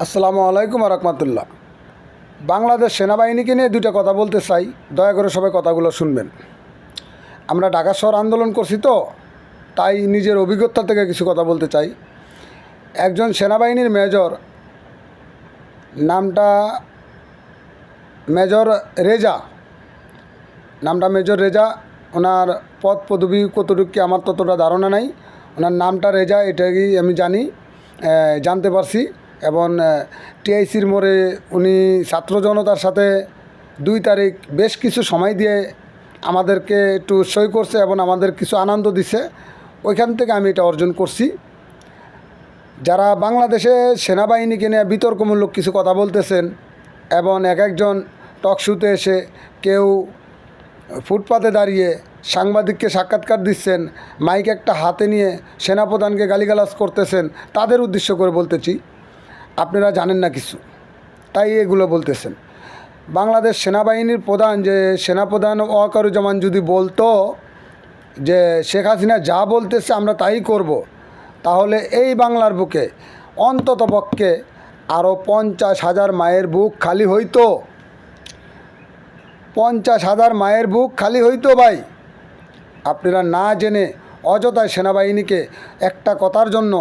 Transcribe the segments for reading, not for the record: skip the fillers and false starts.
আসসালামু আলাইকুম রহমতুল্লাহ। বাংলাদেশ সেনাবাহিনীকে নিয়ে দুইটা কথা বলতে চাই, দয়া করে সবাই কথাগুলো শুনবেন। আমরা ঢাকা শহর আন্দোলন করছি তো, তাই নিজের অভিজ্ঞতা থেকে কিছু কথা বলতে চাই। একজন সেনাবাহিনীর মেজর, নামটা মেজর রেজা, মেজর রেজা। ওনার পদ পদবি কতটুকু কি আমার ততটা ধারণা নাই। ওনার নামটা রেজা, এটাই আমি জানতে পারছি। এবং টিআইসির মোড়ে উনি ছাত্র জনতার সাথে 2 তারিখ বেশ কিছু সময় দিয়ে আমাদেরকে একটু উৎসাহ করছে এবং আমাদের কিছু আনন্দ দিছে। ওইখান থেকে আমি এটা অর্জন করছি। যারা বাংলাদেশে সেনাবাহিনীকে নিয়ে বিতর্কমূলক কিছু কথা বলতেছেন এবং একজন টকশোতে এসে কেউ ফুটপাতে দাঁড়িয়ে সাংবাদিককে সাক্ষাৎকার দিচ্ছেন, মাইক একটা হাতে নিয়ে সেনাপ্রধানকে গালিগালাজ করতেছেন, তাদের উদ্দেশ্য করে বলতেছি, আপনারা জানেন না কিছু, তাই এগুলো বলতেছেন। বাংলাদেশ সেনাবাহিনীর প্রধান, যে সেনাপ্রধান ওয়াকারুজ্জামান যদি বলতো যে শেখ হাসিনা যা বলতেছে আমরা তাই করব, তাহলে এই বাংলার বুকে অন্ততপক্ষে আরও 50,000 মায়ের বুক খালি হইতো। 50,000 মায়ের বুক খালি হইতো ভাই। আপনারা না জেনে অযথায় সেনাবাহিনীকে একটা কথার জন্য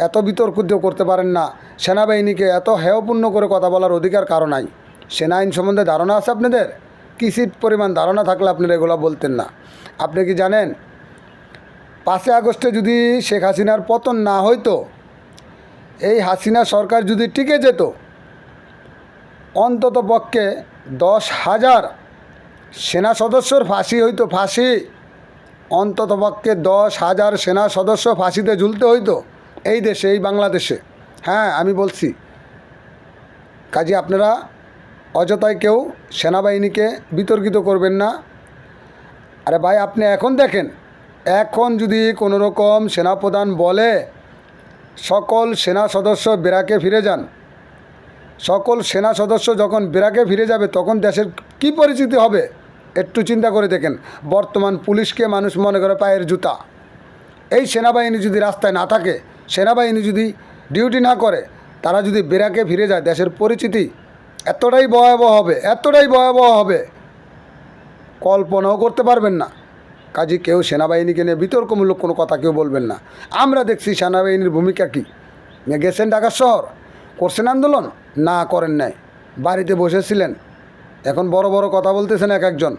এত বিতর্কিত করতে পারেন না। সেনাবাহিনীকে এত হেয়পূর্ণ করে কথা বলার অধিকার কারো নাই। সেনা আইন সম্বন্ধে ধারণা আছে আপনাদের? কিসির পরিমাণ ধারণা থাকলে আপনারা এগুলো বলতেন না। আপনি কি জানেন 5 আগস্টে যদি শেখ হাসিনার পতন না হইতো, এই হাসিনা সরকার যদি টিকে যেত, অন্তত পক্ষে 10,000 সেনা সদস্যর ফাঁসি হইতো। ফাঁসি, অন্তত পক্ষে 10,000 সেনা সদস্য ফাঁসিতে ঝুলতে হইতো এই দেশে, এই বাংলাদেশে। হ্যাঁ, আমি বলছি। কাজে আপনারা অযথায় কেউ সেনাবাহিনীকে বিতর্কিত করবেন না। আরে ভাই, আপনি এখন দেখেন, এখন যদি কোনো রকম সেনাপ্রধান বলে সকল সেনা সদস্য ব্যারাকে ফিরে যান, সকল সেনা সদস্য যখন ব্যারাকে ফিরে যাবে, তখন দেশের কি পরিস্থিতি হবে একটু চিন্তা করে দেখেন। বর্তমান পুলিশকে মানুষ মনে করে পায়ের জুতা। এই সেনাবাহিনী যদি রাস্তায় না থাকে, সেনাবাহিনী যদি ডিউটি না করে, তারা যদি ব্যারাকে ফিরে যায়, দেশের পরিস্থিতি এতটাই ভয়াবহ হবে, এতটাই ভয়াবহ হবে, কল্পনাও করতে পারবেন না। কাজে কেউ সেনাবাহিনীকে নিয়ে বিতর্কমূলক কোনো কথা কেউ বলবেন না। আমরা দেখছি সেনাবাহিনীর ভূমিকা কী। গেছেন ঢাকা শহর, করছেন আন্দোলন? না, করেন নাই, বাড়িতে বসেছিলেন। এখন বড় বড় কথা বলতেছেন একজন।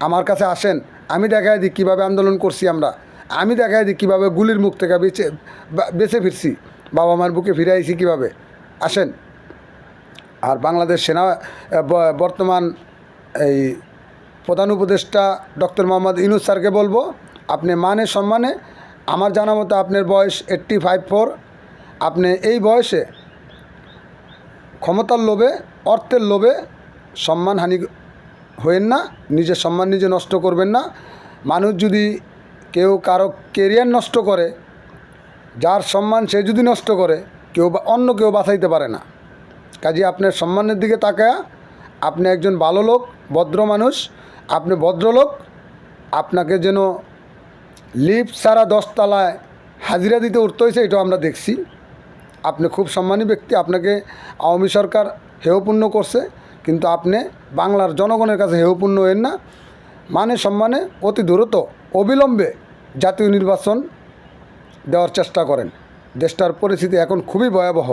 আমার কাছে আসেন, আমি দেখাই দিই কীভাবে আন্দোলন করছি আমরা। আমি দেখাই দিই কীভাবে গুলির মুখ থেকে বেঁচে ফিরছি, বাবা মার বুকে ফিরে আইছি কীভাবে। আসেন। আর বাংলাদেশ সেনা বর্তমান এই প্রধান উপদেষ্টা ডক্টর মোহাম্মদ ইউনূস স্যারকে বলবো, আপনি মানে সম্মানে, আমার জানা মতো আপনার বয়স 85-4, আপনি এই বয়সে ক্ষমতার লোভে, অর্থের লোভে সম্মানহানি হয়েন না। নিজের সম্মান নিজে নষ্ট করবেন না। মানুষ যদি কেউ কারো কেরিয়ার নষ্ট করে, যার সম্মান সে যদি নষ্ট করে, অন্য কেউ বাঁচাইতে পারে না। কাজে আপনার সম্মানের দিকে তাকায়া, আপনি একজন ভালো লোক, ভদ্র মানুষ, আপনি ভদ্রলোক, আপনাকে যেন লিফট ছাড়া 10 তলায় হাজিরা দিতে উঠতে হয়েছে, এটাও আমরা দেখছি। আপনি খুব সম্মানী ব্যক্তি, আপনাকে আওয়ামী সরকার হেয়পূর্ণ করছে, কিন্তু আপনি বাংলার জনগণের কাছে হেয়পূর্ণ হবেন না। মানে সম্মানে অতি দ্রুত অবিলম্বে জাতীয় নির্বাচন দেওয়ার চেষ্টা করেন। দেশটার পরিস্থিতি এখন খুবই ভয়াবহ।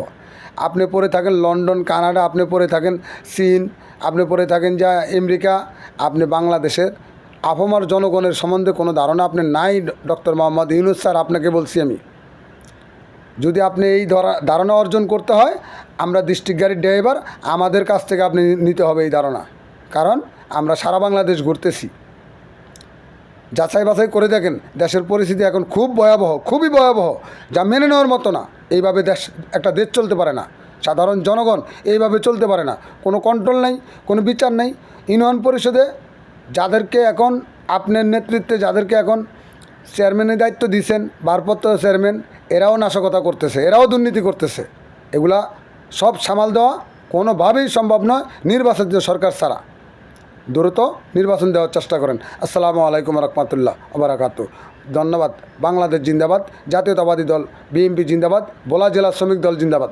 আপনি পড়ে থাকেন লন্ডন, কানাডা, আপনি পড়ে থাকেন চীন, আপনি পড়ে থাকেন যা আমেরিকা, আপনি বাংলাদেশের আপামর জনগণের সম্বন্ধে কোনো ধারণা আপনি নাই। ডক্টর মোহাম্মদ ইউনূস স্যার, আপনাকে বলছি আমি, যদি আপনি এই ধারণা অর্জন করতে হয়, আমরা ডিস্ট্রিক্ট গাড়ির ড্রাইভার, আমাদের কাছ থেকে আপনি নিতে হবে এই ধারণা। কারণ আমরা সারা বাংলাদেশ ঘুরতেছি। যাচাই বাছাই করে দেখেন, দেশের পরিস্থিতি এখন খুব ভয়াবহ, খুবই ভয়াবহ, যা মেনে নেওয়ার মতো না। এইভাবে একটা দেশ চলতে পারে না। সাধারণ জনগণ এইভাবে চলতে পারে না। কোনো কন্ট্রোল নেই, কোনো বিচার নেই। ইউনিয়ন পরিষদে যাদেরকে এখন আপনার নেতৃত্বে যাদেরকে এখন চেয়ারম্যানের দায়িত্ব দিয়েছেন, ভারপ্রাপ্ত চেয়ারম্যান, এরাও নাশকতা করতেছে, এরাও দুর্নীতি করতেছে। এগুলা সব সামাল দেওয়া কোনোভাবেই সম্ভব নয় নির্বাচিত সরকার ছাড়া। দ্রুত নির্বাচন দেওয়ার চেষ্টা করেন। আসসালামু আলাইকুম রহমতুল্লাহ বারাকাতুহু। ধন্যবাদ। বাংলাদেশ জিন্দাবাদ, জাতীয়তাবাদী দল বিএনপি জিন্দাবাদ, ভোলা জেলা শ্রমিক দল জিন্দাবাদ।